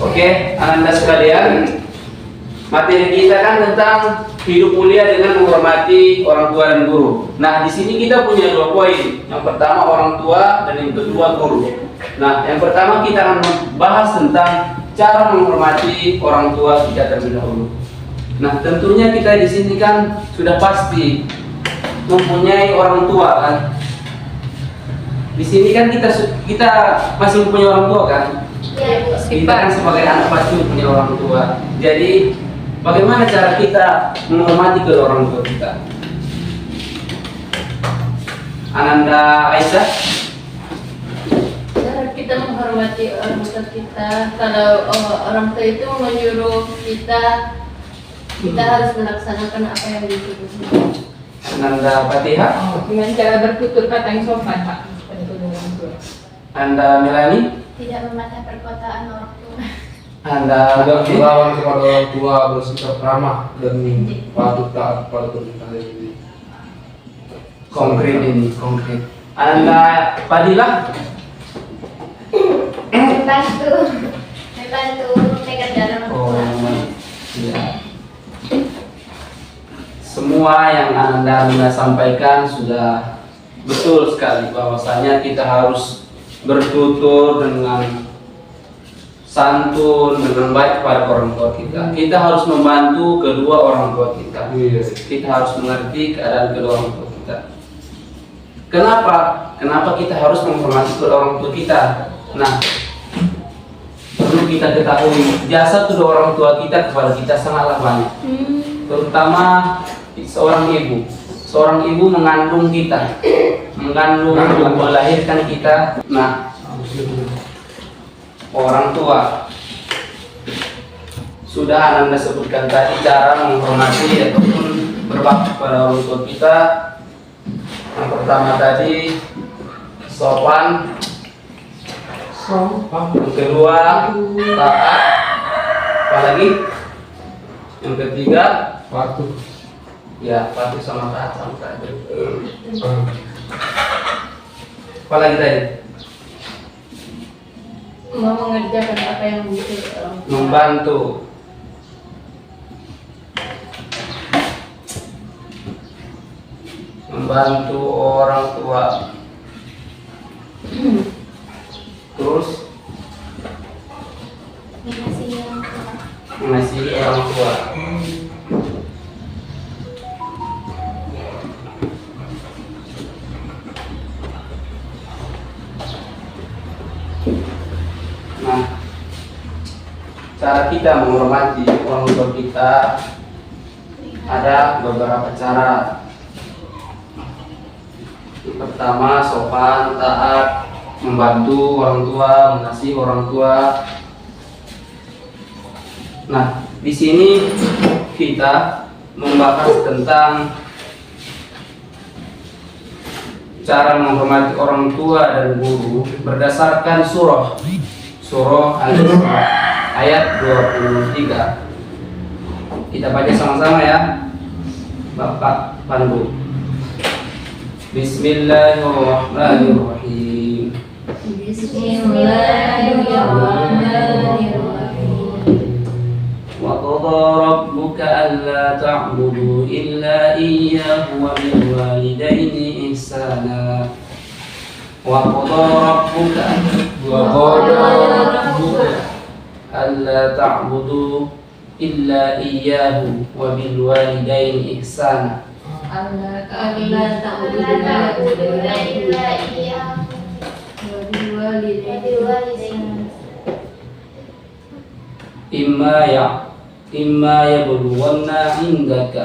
Oke, Anda sekalian, materi kita kan tentang hidup mulia dengan menghormati orang tua dan guru. Nah, di sini kita punya 2 poin. Yang pertama orang tua dan yang kedua guru. Nah, yang pertama kita akan membahas tentang cara menghormati orang tua kita terlebih dahulu. Nah, tentunya kita di sini kan sudah pasti mempunyai orang tua kan. Di sini kan kita masih mempunyai orang tua kan. Kita kan sebagai anak pasti mempunyai orang tua. Jadi bagaimana cara kita menghormati kedua orang tua kita? Ananda Aisyah. Cara kita menghormati orang tua kita, kalau orang tua itu menyuruh kita harus melaksanakan apa yang disuruh. Ananda Fatihah. Dengan cara bertutur kata yang sopan, Pak. Pada kedua orang tua. Anda Melani. Tidak mematah perkataan orang tua. Anda Tidak melawan kepada orang tua, bersikap ramah dan patuh taat pada perintah ini. konkret ini konkret. Anda Fadilah. membantu pekerjaan orang tua. Ya. Semua yang Anda sampaikan sudah betul sekali, bahwasanya kita harus bertutur dengan santun, dengan baik kepada orang tua kita. Kita harus membantu kedua orang tua kita. Kita harus mengerti keadaan kedua orang tua kita. Kenapa kita harus menghormati kedua orang tua kita? Nah, perlu kita ketahui jasa kedua orang tua kita kepada kita sangatlah banyak. Terutama seorang ibu. Seorang ibu mengandung kita, melahirkan kita. Nah, orang tua sudah Anda sebutkan tadi cara menghormati ataupun berbakti pada orang tua kita. Yang pertama tadi sopan, yang kedua taat, apalagi yang ketiga Patuh. ya patuh sama taat sama tadi. Apalagi tadi Mau mengerjakan apa yang disuruh orang tua. membantu. Membantu orang tua. Terus Mengasihi orang tua. mengasihi orang tua. Nah, cara kita menghormati orang tua kita ada beberapa cara. Yang pertama sopan, taat, membantu orang tua, mengasihi orang tua. Nah, di sini kita membahas tentang cara menghormati orang tua dan guru berdasarkan surah Al-Isra ayat 23. Kita baca sama-sama ya. Bapak pandu. Bismillahirrahmanirrahim. Bismillahirrahmanirrahim. وقضى ربك ألا تعبدوا إلا إياه وبالوالدين إحسانا وقضى ربك ألا تعبدوا إلا إياه وبالوالدين إحسانا Allah ta'budu illa iyyahu wa biwalidayni ihsana. إما يبلغن عندك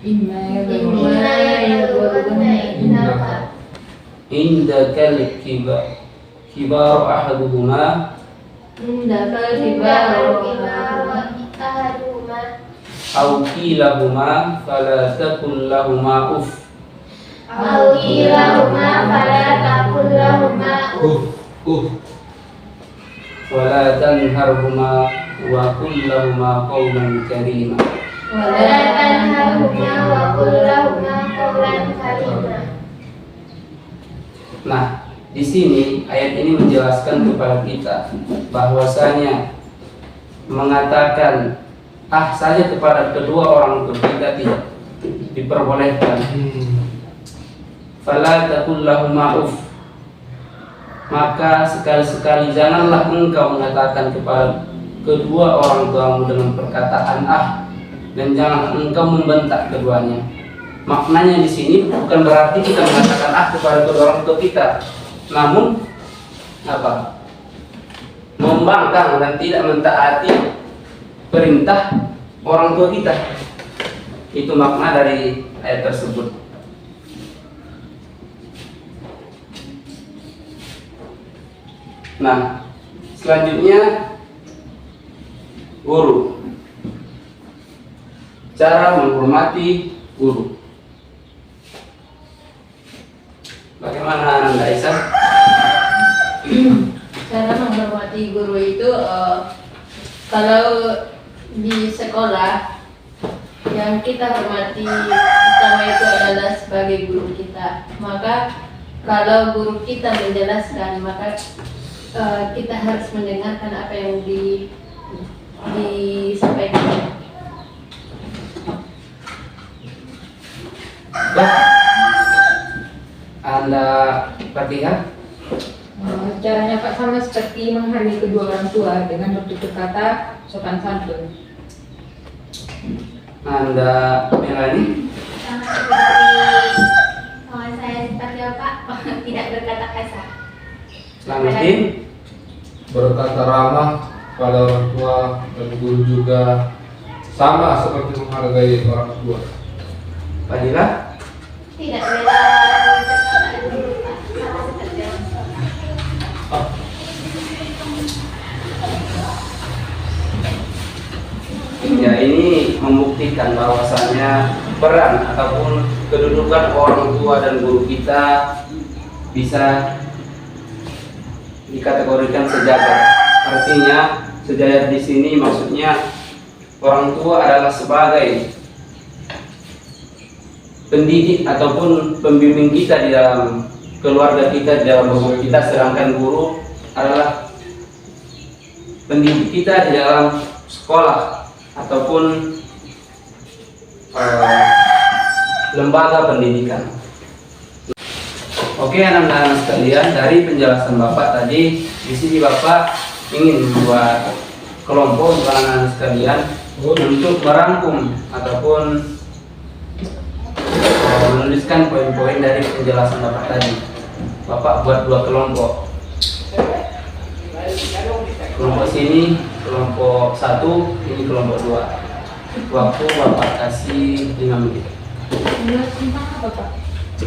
Imma Inna yablughanna indaka عندك الكبار أحدهما indaka ahaduhuma أو كيلهما فلا تقل لهما أف aw kilahuma fala taqul lahuma ولا تنهرهما وقل لهما قولا كريما wa la tanharhuma wa qul lahuma qawlan karima. Nah, di sini ayat ini menjelaskan kepada kita bahwasanya mengatakan ah saja kepada kedua orang tua kita tidak diperbolehkan. Fala taqul lahum ma'uf, maka sekali-sekali janganlah engkau mengatakan kepada kedua orang tuamu dengan perkataan ah, dan jangan engkau membentak keduanya. Maknanya di sini bukan berarti kita mengatakan ah kepada kedua orang tua kita, namun apa? Membangkang dan tidak mentaati perintah orang tua kita. Itu makna dari ayat tersebut. Nah, selanjutnya guru. Cara menghormati guru. Bagaimana Anda, Aisyah? Cara menghormati guru itu kalau di sekolah yang kita hormati pertama itu adalah sebagai guru kita. Maka kalau guru kita menjelaskan, maka kita harus mendengarkan apa yang disampaikan. Anda perhatikan? Caranya Pak sama seperti menghargai kedua orang tua dengan bertutur kata sopan santun. Anda Melani? Sama seperti saya seperti Bapak, tidak berkata kasar. Selamatin? Berkata ramah pada orang tua dan guru juga, sama seperti menghargai orang tua. Fadila? Tidak beda berkata guru, Pak. Sama seperti Bapak. Ya, ini membuktikan bahwasannya peran ataupun kedudukan orang tua dan guru kita bisa dikategorikan sejajar. Artinya sejajar di sini maksudnya orang tua adalah sebagai pendidik ataupun pembimbing kita di dalam keluarga kita, di dalam rumah kita, sedangkan guru adalah pendidik kita di dalam sekolah ataupun lembaga pendidikan. Oke, anak-anak sekalian, dari penjelasan Bapak tadi, di sini Bapak ingin membuat kelompok untuk anak-anak sekalian untuk merangkum ataupun menuliskan poin-poin dari penjelasan Bapak tadi. Bapak buat 2 kelompok. Kelompok sini, kelompok 1, ini kelompok 2. Waktu Bapak kasih 5 menit.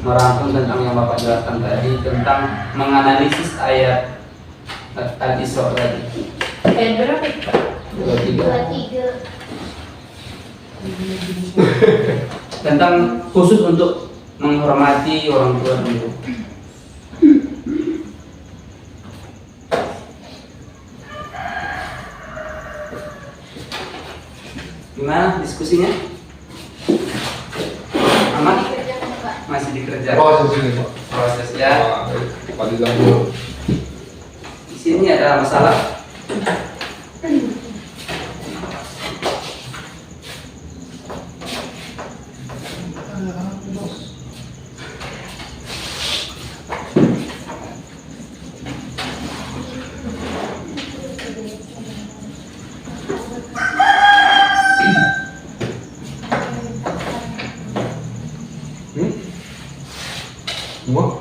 Merangkum tentang yang Bapak jelaskan tadi tentang menganalisis ayat Al-Isra tadi. Ayat berapa itu, Pak? 23. 23. Tentang khusus untuk menghormati orang tua dan guru. Gimana diskusinya? Aman? Masih dikerjakan. Proses ini Pak. Proses ya. Pak diganggu. Di sini ada masalah. Semua?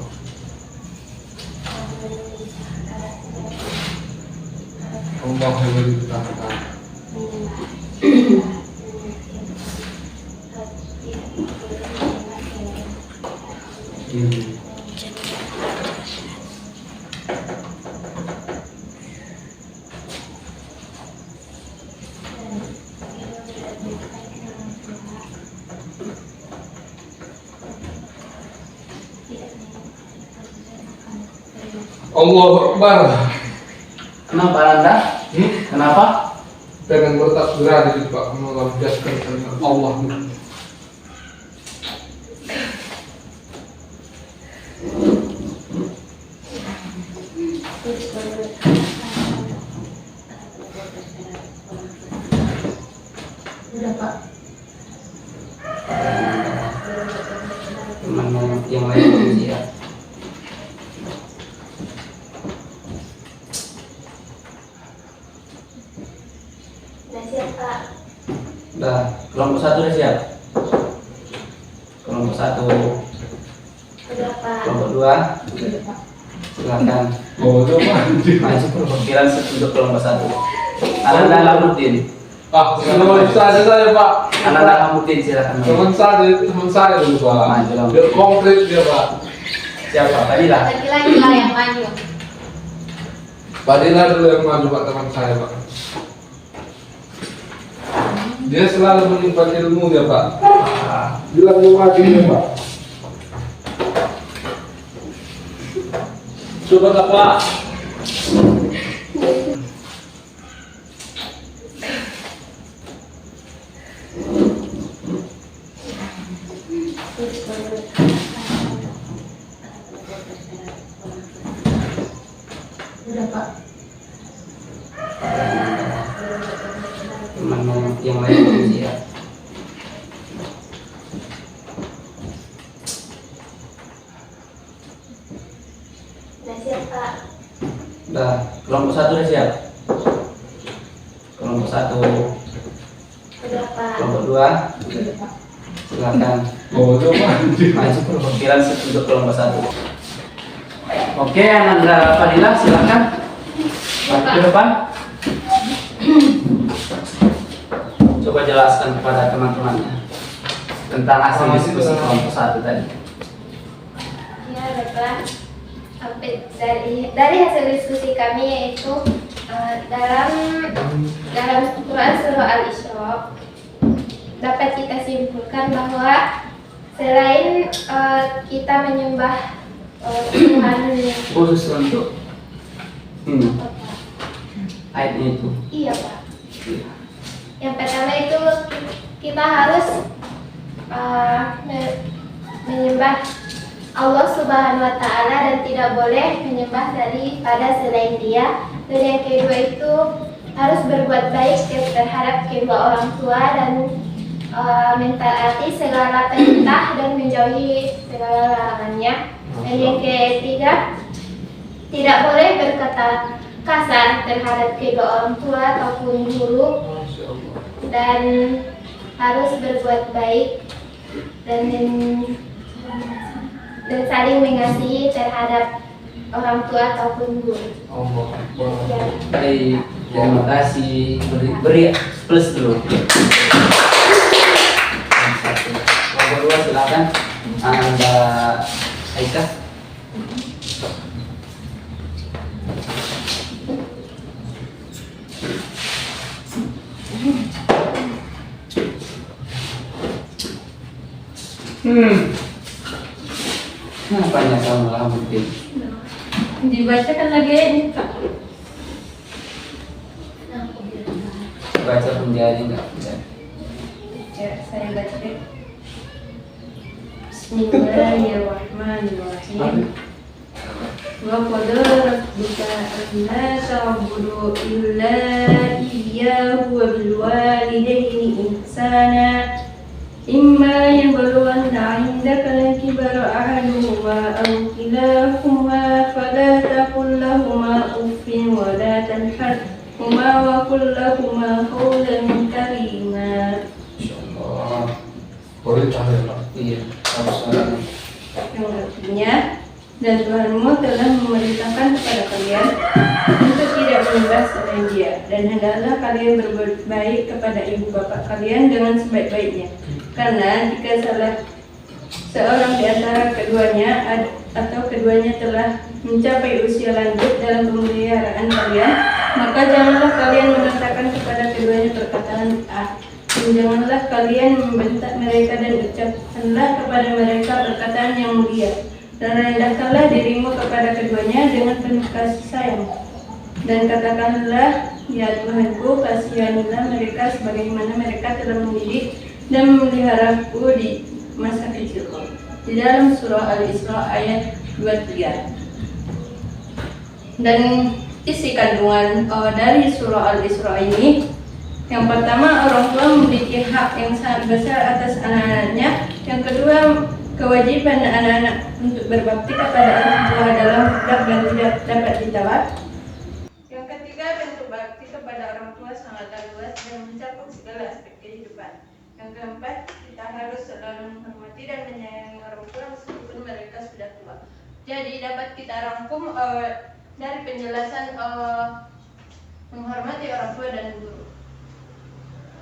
Allah yang beri ketaatan. Allahu Akbar. Kenapa Anda? Kenapa? Pengen bertakbir aja gitu Pak, melampiaskan kalimat Allah. Udah Pak. Teman yang lain siap. Udah siap Pak. Udah, kelompok 1 udah siap. Kelompok 1, Udah Pak. kelompok 2, Udah Pak. silakan. Oh, itu mandi. Maju perwakilan untuk kelompok 1. Ananda Lamuddin. Ah, teman saya Pak. Ananda Lamuddin silakan. Teman saya dulu Pak. Maju dong. Biar konkret dia Pak. Siapa? Fadila. Laki-laki lah yang maju. Fadila dulu yang maju Pak, teman saya Pak. Dia selalu menyimpan ilmu ya Pak. Bilang mau maju ya Pak. Coba tak Pak. Udah Pak. Teman yang lain siap. Udah siap Pak. Udah, kelompok 1 udah siap. Kelompok 1, Udah Pak. kelompok 2, Udah Pak. silakan. Oh, itu mandi. Maju perwakilan untuk kelompok 1. Oke, Ananda Fadila silakan. Maju ke depan. Coba jelaskan kepada teman-temannya tentang hasil diskusi kelompok 1 tadi. Ya Bapak. Dari hasil diskusi kami yaitu dalam Quran surah Al-Isra dapat kita simpulkan bahwa selain kita menyembah Tuhan Khusus untuk ayatnya itu. iya Pak. Yang pertama itu kita harus menyembah Allah Subhanahu wa Ta'ala dan tidak boleh menyembah daripada selain Dia. Dan yang kedua itu harus berbuat baik terhadap kedua orang tua dan mentaati segala perintah dan menjauhi segala larangannya. Dan yang ketiga tidak boleh berkata kasar terhadap kedua orang tua ataupun guru dan harus berbuat baik dan saling mengasihi terhadap orang tua ataupun guru. Allah Akbar. Ya. Baik, terima kasih. Beri plus dulu. Satu. Nomor 2 silakan. Ananda Aika. Apanya kamu Lamuddin? Dibacakan lagi ini Kak. Baca menjadi enggak menjadi. Ya, saya baca deh. Bismillahirrahmanirrahim. Wa qadara rabbuka alla ta'budu illa iyyahu wa bil walidayni ihsana. إما يبلغن عندك الكبر أحدهما أو كلاهما فلا تقل لهما أف ولا تنحرهما وقل لهما قولا كريما. Insyaallah. Boleh cahaya Pak. Iya, harus suaranya. Yang artinya, dan Tuhanmu telah memerintahkan kepada kalian untuk tidak menyembah selain Dia, dan hendaklah kalian berbuat baik kepada ibu bapak kalian dengan sebaik-baiknya. Karena jika salah seorang di antara keduanya atau keduanya telah mencapai usia lanjut dalam pemeliharaan kalian, maka janganlah kalian mengatakan kepada keduanya perkataan dan janganlah kalian membentak mereka dan ucapkanlah kepada mereka perkataan yang mulia. Dan rendahkanlah dirimu kepada keduanya dengan penuh kasih sayang. Dan katakanlah, ya Tuhanku, kasihanilah mereka sebagaimana mereka telah mendidik dan memeliharaku di masa kecilku. Di dalam surah Al-Isra ayat 23. Dan isi kandungan dari surah Al-Isra ini, yang Yang pertama, orang tua memiliki hak yang sangat besar atas anak-anaknya. Yang kedua, kewajiban anak-anak untuk berbakti kepada orang tua dalam hidup dan tidak dapat ditawar. Yang ketiga, bentuk bakti kepada orang tua sangatlah luas dan mencakup segala aspek kehidupan. Yang keempat, kita harus selalu menghormati dan menyayangi orang tua meskipun mereka sudah tua. Jadi dapat kita rangkum dari penjelasan menghormati orang tua dan guru.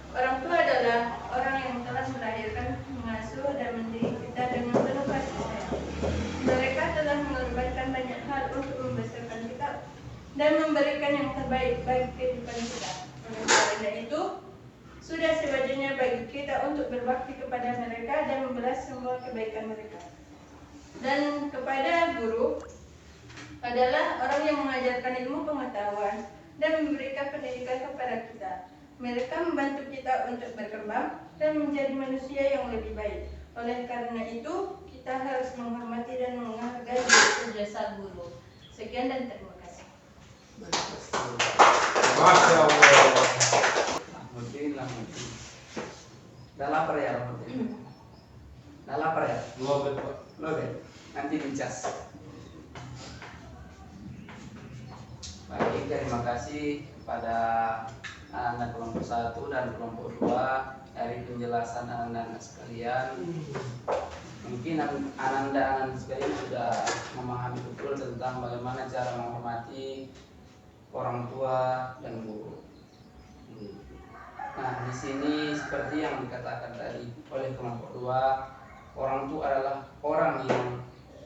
Orang tua adalah orang yang telah melahirkan, mengasuh, dan mendidik kita dengan penuh kasih sayang. Mereka telah mengorbankan banyak hal untuk membesarkan kita dan memberikan yang terbaik bagi kehidupan kita. Oleh karena itu, sudah sewajarnya bagi kita untuk berbakti kepada mereka dan membalas semua kebaikan mereka. Dan kepada guru adalah orang yang mengajarkan ilmu pengetahuan dan memberikan pendidikan kepada kita. Mereka membantu kita untuk berkembang dan menjadi manusia yang lebih baik. Oleh karena itu, kita harus menghormati dan menghargai jasa guru. Sekian dan terima kasih. Masya Allah. Mungkin. Dah lapar ya, dah lapar ya. Lobet Pak. Lobet, nanti dicas. Baik, terima kasih kepada anak kelompok 1 dan kelompok 2 dari penjelasan anak-anak sekalian. Mungkin anak-anak sekalian sudah memahami betul tentang bagaimana cara menghormati orang tua dan guru. Nah, di sini seperti yang dikatakan tadi oleh kelompok 2, orang tua adalah orang yang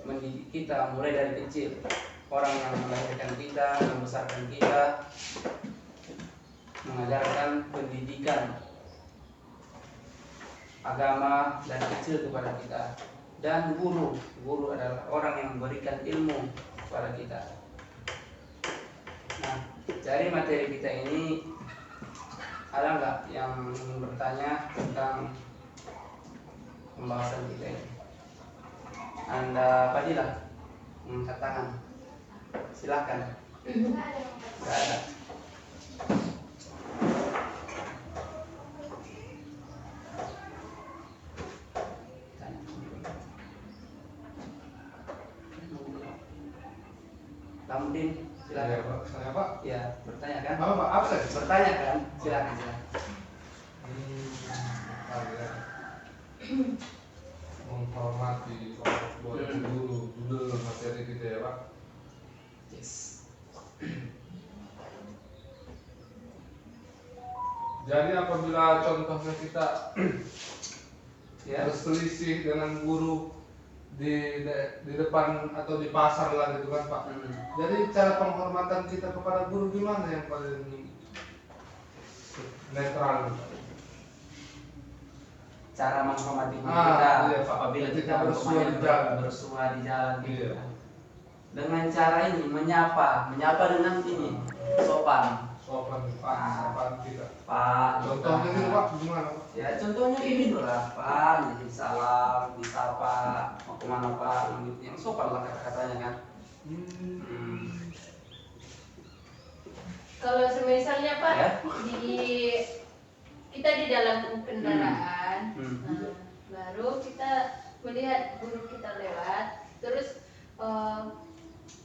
mendidik kita mulai dari kecil. Orang yang melahirkan kita, membesarkan kita, mengajarkan pendidikan agama dari kecil kepada kita. Dan guru adalah orang yang memberikan ilmu kepada kita. Nah, dari materi kita ini ada nggak yang ingin bertanya tentang pembahasan kita ini? Anda Fadilah angkat tangan, silakan. Nggak ada. Kamudin, Saya silakan. Pak. Saya Pak. Ya, bertanya kan? Apa Pak? Absen? Bertanya kan? Silakan. Kalian menghormati orang tua dan guru, judul materi kita ya Pak. Yes. Jadi apabila contohnya kita Ya. berselisih dengan guru di depan atau di pasar lah gitu kan Pak. Jadi cara penghormatan kita kepada guru gimana yang paling netral? Cara menghormati guru Ah, kita iya, Pak. apabila Ketika kita bersua di jalan. bersua di jalan gitu. Iya. Dengan cara ini menyapa dengan ini sopan. Sopan Pak, sopan kita. Pak, Contohnya gitu. gitu Pak, gimana Pak? Ya contohnya gini dulu lah, Pak, jadi salam, disapa, mau kemana Pak, gitu. Yang sopan lah kata-katanya kan. Kalau semisalnya Pak, Ya. kita di dalam kendaraan, Hmm. nah, baru kita melihat guru kita lewat, terus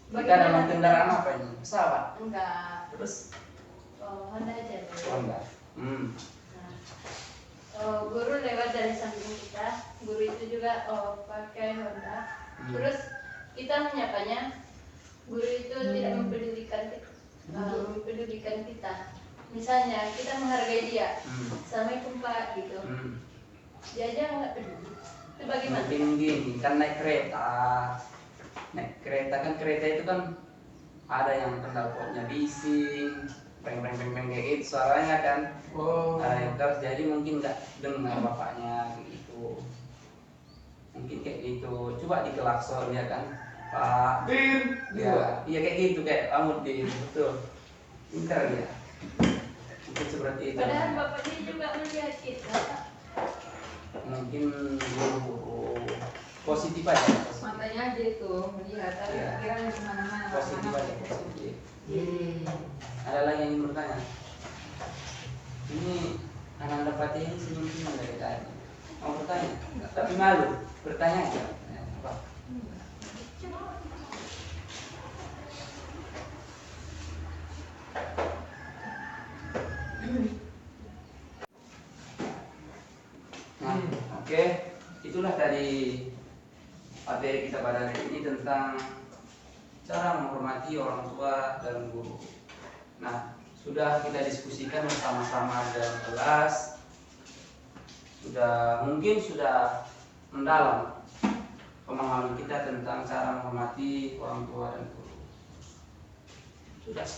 Kita dalam kendaraan apa ini? Pesawat. Enggak, Terus Honda aja. Honda. Nah, guru lewat dari samping kita, guru itu juga pakai Honda. Terus kita menyapanya, guru itu tidak mempedulikan kita. Misalnya kita menghargai dia, Assalamualaikum Pak gitu. Dia aja nggak peduli. Itu bagaimana? Mungkin gini, kan naik kereta kan kereta itu kan ada yang knalpotnya bising, peng kayak gitu suaranya kan. Oh. Ada yang keras, jadi mungkin nggak dengar bapaknya gitu. Mungkin kayak gitu. Coba dikelakson ya kan, Pak. Din, Ya, iya kayak gitu kayak Amudin, betul. Pintar dia. Mungkin seperti itu. Padahal bapaknya juga melihat kita. Mungkin guru positif aja. Matanya aja itu melihat, tapi Iya. pikirannya kemana-mana. Positif aja, positif. Ada lagi yang ingin bertanya? Ini Fatih ini senyum-senyum dari tadi. Mau bertanya? Tapi malu. Bertanya aja. Apa? Nah, oke. Itulah tadi materi kita pada hari ini tentang cara menghormati orang tua dan guru. Nah, sudah kita diskusikan bersama-sama dalam kelas. Mungkin sudah mendalam pemahaman kita tentang cara menghormati orang tua dan guru. Sudah.